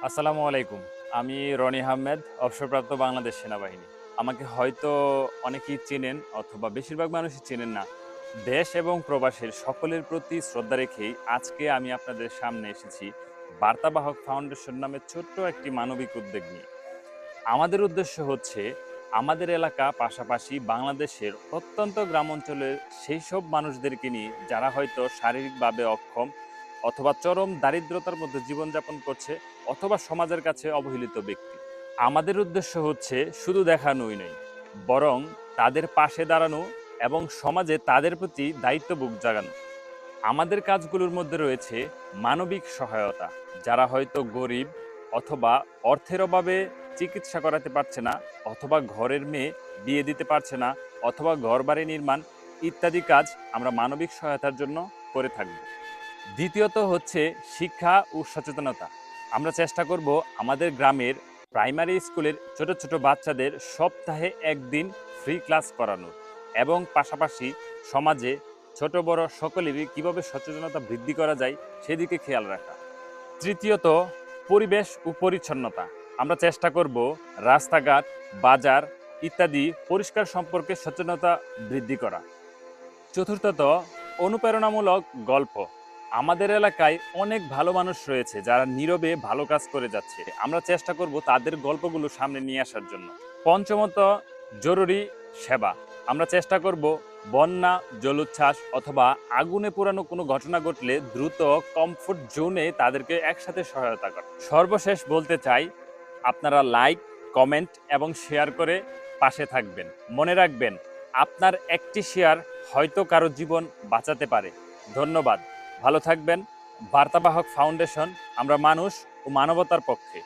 আসসালামু আলাইকুম। আমি রনি আহমেদ, অবসরপ্রাপ্ত বাংলাদেশ সেনাবাহিনী। আমাকে হয়তো অনেকেই চেনেন অথবা বেশিরভাগ মানুষই চেনেন না। দেশ এবং প্রবাসের সকলের প্রতি শ্রদ্ধা রেখেই আজকে আমি আপনাদের সামনে এসেছি বার্তাবাহক ফাউন্ডেশন নামে ছোট্ট একটি মানবিক উদ্যোগ নিয়ে। আমাদের উদ্দেশ্য হচ্ছে আমাদের এলাকা পাশাপাশি বাংলাদেশের প্রত্যন্ত গ্রাম অঞ্চলের সেই সব মানুষদেরকে নিয়ে যারা হয়তো শারীরিকভাবে অক্ষম অথবা চরম দারিদ্রতার মধ্যে জীবনযাপন করছে অথবা সমাজের কাছে অবহেলিত ব্যক্তি। আমাদের উদ্দেশ্য হচ্ছে শুধু দেখানোই নয়, বরং তাদের পাশে দাঁড়ানো এবং সমাজে তাদের প্রতি দায়িত্ববোধ জাগানো। আমাদের কাজগুলোর মধ্যে রয়েছে মানবিক সহায়তা, যারা হয়তো গরিব অথবা অর্থের অভাবে চিকিৎসা করাতে পারছে না, অথবা ঘরের মেয়ে বিয়ে দিতে পারছে না, অথবা ঘরবাড়ি নির্মাণ ইত্যাদি কাজ আমরা মানবিক সহায়তার জন্য করে থাকব। দ্বিতীয়ত হচ্ছে শিক্ষা ও সচেতনতা। আমরা চেষ্টা করব আমাদের গ্রামের প্রাইমারি স্কুলের ছোট ছোট বাচ্চাদের সপ্তাহে একদিন ফ্রি ক্লাস করানোর এবং পাশাপাশি সমাজে ছোট বড় সকলেরই কীভাবে সচেতনতা বৃদ্ধি করা যায় সেদিকে খেয়াল রাখা। তৃতীয়ত পরিবেশ ও পরিচ্ছন্নতা। আমরা চেষ্টা করব রাস্তাঘাট, বাজার ইত্যাদি পরিষ্কার সম্পর্কে সচেতনতা বৃদ্ধি করা। চতুর্থত অনুপ্রেরণামূলক গল্প। আমাদের এলাকায় অনেক ভালো মানুষ রয়েছে যারা নীরবে ভালো কাজ করে যাচ্ছে, আমরা চেষ্টা করব তাদের গল্পগুলো সামনে নিয়ে আসার জন্য। পঞ্চমত জরুরি সেবা। আমরা চেষ্টা করব বন্যা, জলোচ্ছ্বাস অথবা আগুনে পোড়ানো কোনো ঘটনা ঘটলে দ্রুত কমফোর্ট জোনে তাদেরকে একসাথে সহায়তা করা। সর্বশেষ বলতে চাই, আপনারা লাইক, কমেন্ট এবং শেয়ার করে পাশে থাকবেন। মনে রাখবেন, আপনার একটি শেয়ার হয়তো কারো জীবন বাঁচাতে পারে। ধন্যবাদ। ভালো থাকবেন। বার্তাবাহক ফাউন্ডেশন, আমরা মানুষ ও মানবতার পক্ষে।